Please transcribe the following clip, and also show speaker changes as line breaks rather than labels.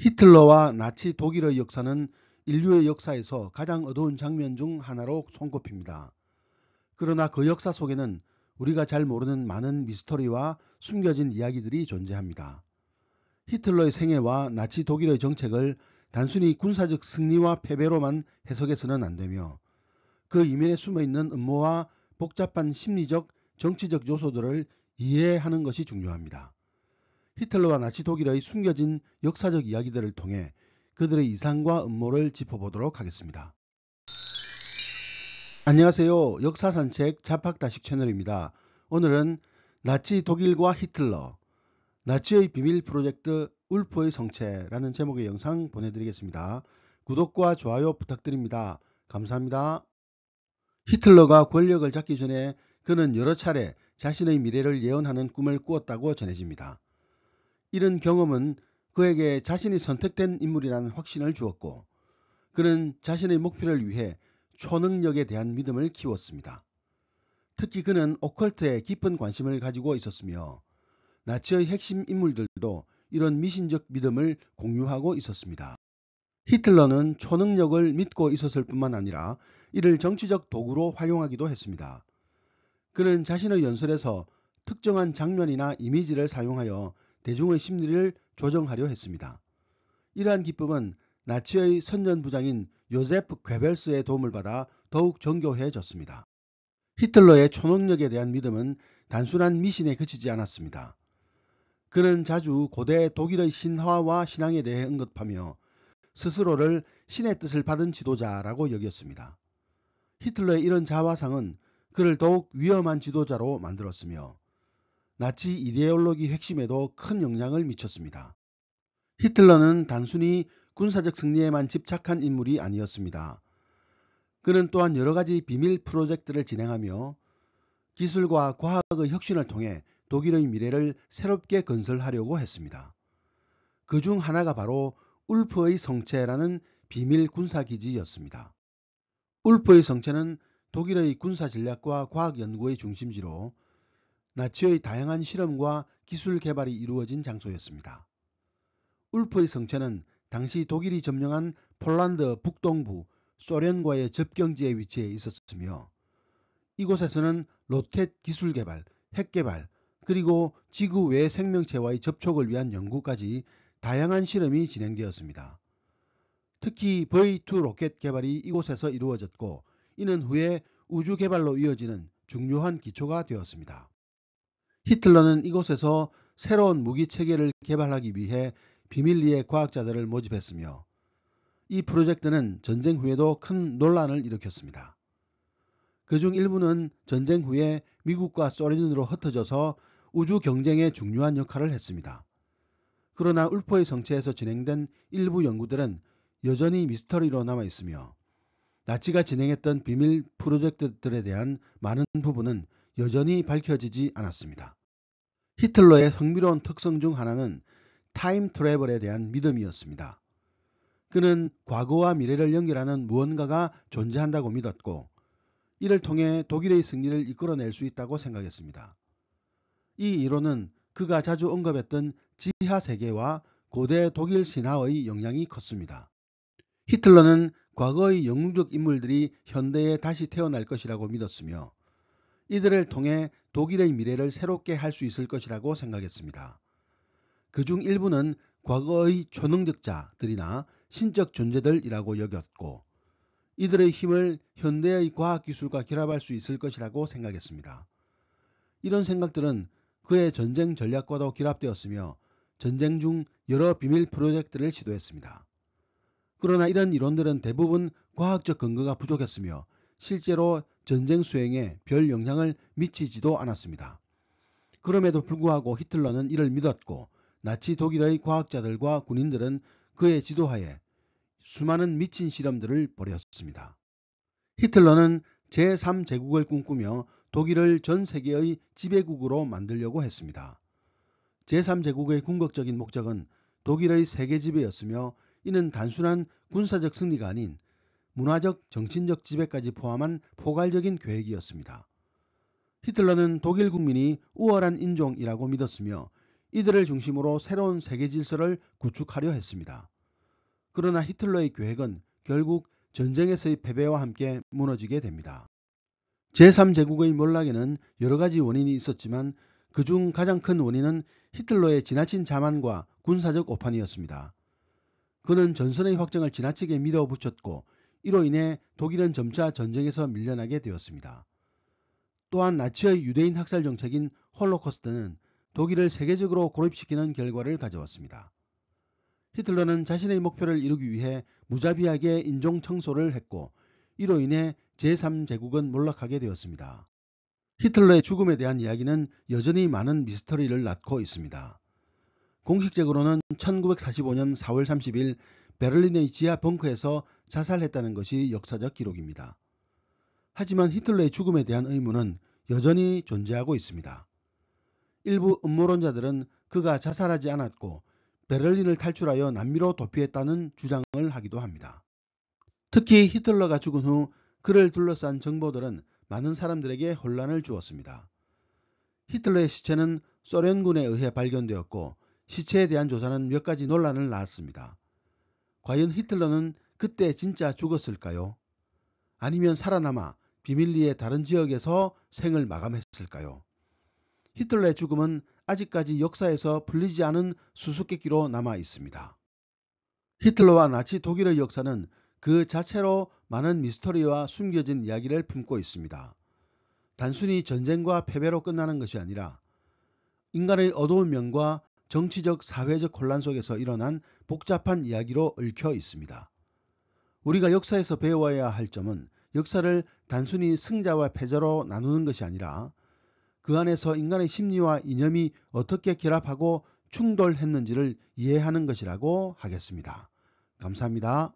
히틀러와 나치 독일의 역사는 인류의 역사에서 가장 어두운 장면 중 하나로 손꼽힙니다. 그러나 그 역사 속에는 우리가 잘 모르는 많은 미스터리와 숨겨진 이야기들이 존재합니다. 히틀러의 생애와 나치 독일의 정책을 단순히 군사적 승리와 패배로만 해석해서는 안 되며 그 이면에 숨어있는 음모와 복잡한 심리적, 정치적 요소들을 이해하는 것이 중요합니다. 히틀러와 나치 독일의 숨겨진 역사적 이야기들을 통해 그들의 이상과 음모를 짚어보도록 하겠습니다. 안녕하세요. 역사산책 자팍다식 채널입니다. 오늘은 나치 독일과 히틀러, 나치의 비밀 프로젝트 울프의 성체라는 제목의 영상 보내드리겠습니다. 구독과 좋아요 부탁드립니다. 감사합니다. 히틀러가 권력을 잡기 전에 그는 여러 차례 자신의 미래를 예언하는 꿈을 꾸었다고 전해집니다. 이런 경험은 그에게 자신이 선택된 인물이라는 확신을 주었고 그는 자신의 목표를 위해 초능력에 대한 믿음을 키웠습니다. 특히 그는 오컬트에 깊은 관심을 가지고 있었으며 나치의 핵심 인물들도 이런 미신적 믿음을 공유하고 있었습니다. 히틀러는 초능력을 믿고 있었을 뿐만 아니라 이를 정치적 도구로 활용하기도 했습니다. 그는 자신의 연설에서 특정한 장면이나 이미지를 사용하여 대중의 심리를 조정하려 했습니다. 이러한 기법은 나치의 선전부장인 요제프 괴벨스의 도움을 받아 더욱 정교해졌습니다. 히틀러의 초능력에 대한 믿음은 단순한 미신에 그치지 않았습니다. 그는 자주 고대 독일의 신화와 신앙에 대해 언급하며 스스로를 신의 뜻을 받은 지도자라고 여겼습니다. 히틀러의 이런 자화상은 그를 더욱 위험한 지도자로 만들었으며 나치 이데올로기 핵심에도 큰 영향을 미쳤습니다. 히틀러는 단순히 군사적 승리에만 집착한 인물이 아니었습니다. 그는 또한 여러 가지 비밀 프로젝트를 진행하며 기술과 과학의 혁신을 통해 독일의 미래를 새롭게 건설하려고 했습니다. 그 중 하나가 바로 울프의 성체라는 비밀 군사기지였습니다. 울프의 성체는 독일의 군사 전략과 과학 연구의 중심지로 나치의 다양한 실험과 기술 개발이 이루어진 장소였습니다. 울프의 성체는 당시 독일이 점령한 폴란드 북동부 소련과의 접경지에 위치해 있었으며 이곳에서는 로켓 기술 개발, 핵 개발, 그리고 지구 외 생명체와의 접촉을 위한 연구까지 다양한 실험이 진행되었습니다. 특히 V2 로켓 개발이 이곳에서 이루어졌고 이는 후에 우주 개발로 이어지는 중요한 기초가 되었습니다. 히틀러는 이곳에서 새로운 무기 체계를 개발하기 위해 비밀리에 과학자들을 모집했으며 이 프로젝트는 전쟁 후에도 큰 논란을 일으켰습니다. 그중 일부는 전쟁 후에 미국과 소련으로 흩어져서 우주 경쟁에 중요한 역할을 했습니다. 그러나 울프의 성체에서 진행된 일부 연구들은 여전히 미스터리로 남아있으며 나치가 진행했던 비밀 프로젝트들에 대한 많은 부분은 여전히 밝혀지지 않았습니다. 히틀러의 흥미로운 특성 중 하나는 타임 트래블에 대한 믿음이었습니다. 그는 과거와 미래를 연결하는 무언가가 존재한다고 믿었고 이를 통해 독일의 승리를 이끌어낼 수 있다고 생각했습니다. 이 이론은 그가 자주 언급했던 지하세계와 고대 독일 신화의 영향이 컸습니다. 히틀러는 과거의 영웅적 인물들이 현대에 다시 태어날 것이라고 믿었으며 이들을 통해 독일의 미래를 새롭게 할 수 있을 것이라고 생각했습니다. 그중 일부는 과거의 초능력자들이나 신적 존재들이라고 여겼고 이들의 힘을 현대의 과학기술과 결합할 수 있을 것이라고 생각했습니다. 이런 생각들은 그의 전쟁 전략과도 결합되었으며 전쟁 중 여러 비밀 프로젝트를 시도했습니다. 그러나 이런 이론들은 대부분 과학적 근거가 부족했으며 실제로 전쟁 수행에 별 영향을 미치지도 않았습니다. 그럼에도 불구하고 히틀러는 이를 믿었고 나치 독일의 과학자들과 군인들은 그의 지도하에 수많은 미친 실험들을 벌였습니다. 히틀러는 제3제국을 꿈꾸며 독일을 전 세계의 지배국으로 만들려고 했습니다. 제3제국의 궁극적인 목적은 독일의 세계 지배였으며 이는 단순한 군사적 승리가 아닌 문화적, 정신적 지배까지 포함한 포괄적인 계획이었습니다. 히틀러는 독일 국민이 우월한 인종이라고 믿었으며 이들을 중심으로 새로운 세계 질서를 구축하려 했습니다. 그러나 히틀러의 계획은 결국 전쟁에서의 패배와 함께 무너지게 됩니다. 제3제국의 몰락에는 여러 가지 원인이 있었지만 그중 가장 큰 원인은 히틀러의 지나친 자만과 군사적 오판이었습니다. 그는 전선의 확정을 지나치게 밀어붙였고 이로 인해 독일은 점차 전쟁에서 밀려나게 되었습니다. 또한 나치의 유대인 학살 정책인 홀로코스트는 독일을 세계적으로 고립시키는 결과를 가져왔습니다. 히틀러는 자신의 목표를 이루기 위해 무자비하게 인종 청소를 했고 이로 인해 제3제국은 몰락하게 되었습니다. 히틀러의 죽음에 대한 이야기는 여전히 많은 미스터리를 낳고 있습니다. 공식적으로는 1945년 4월 30일 베를린의 지하 벙커에서 자살했다는 것이 역사적 기록입니다. 하지만 히틀러의 죽음에 대한 의문은 여전히 존재하고 있습니다. 일부 음모론자들은 그가 자살하지 않았고 베를린을 탈출하여 남미로 도피했다는 주장을 하기도 합니다. 특히 히틀러가 죽은 후 그를 둘러싼 정보들은 많은 사람들에게 혼란을 주었습니다. 히틀러의 시체는 소련군에 의해 발견되었고 시체에 대한 조사는 몇 가지 논란을 낳았습니다. 과연 히틀러는 그때 진짜 죽었을까요? 아니면 살아남아 비밀리에 다른 지역에서 생을 마감했을까요? 히틀러의 죽음은 아직까지 역사에서 풀리지 않은 수수께끼로 남아 있습니다. 히틀러와 나치 독일의 역사는 그 자체로 많은 미스터리와 숨겨진 이야기를 품고 있습니다. 단순히 전쟁과 패배로 끝나는 것이 아니라 인간의 어두운 면과 정치적, 사회적 혼란 속에서 일어난 복잡한 이야기로 얽혀 있습니다. 우리가 역사에서 배워야 할 점은 역사를 단순히 승자와 패자로 나누는 것이 아니라 그 안에서 인간의 심리와 이념이 어떻게 결합하고 충돌했는지를 이해하는 것이라고 하겠습니다. 감사합니다.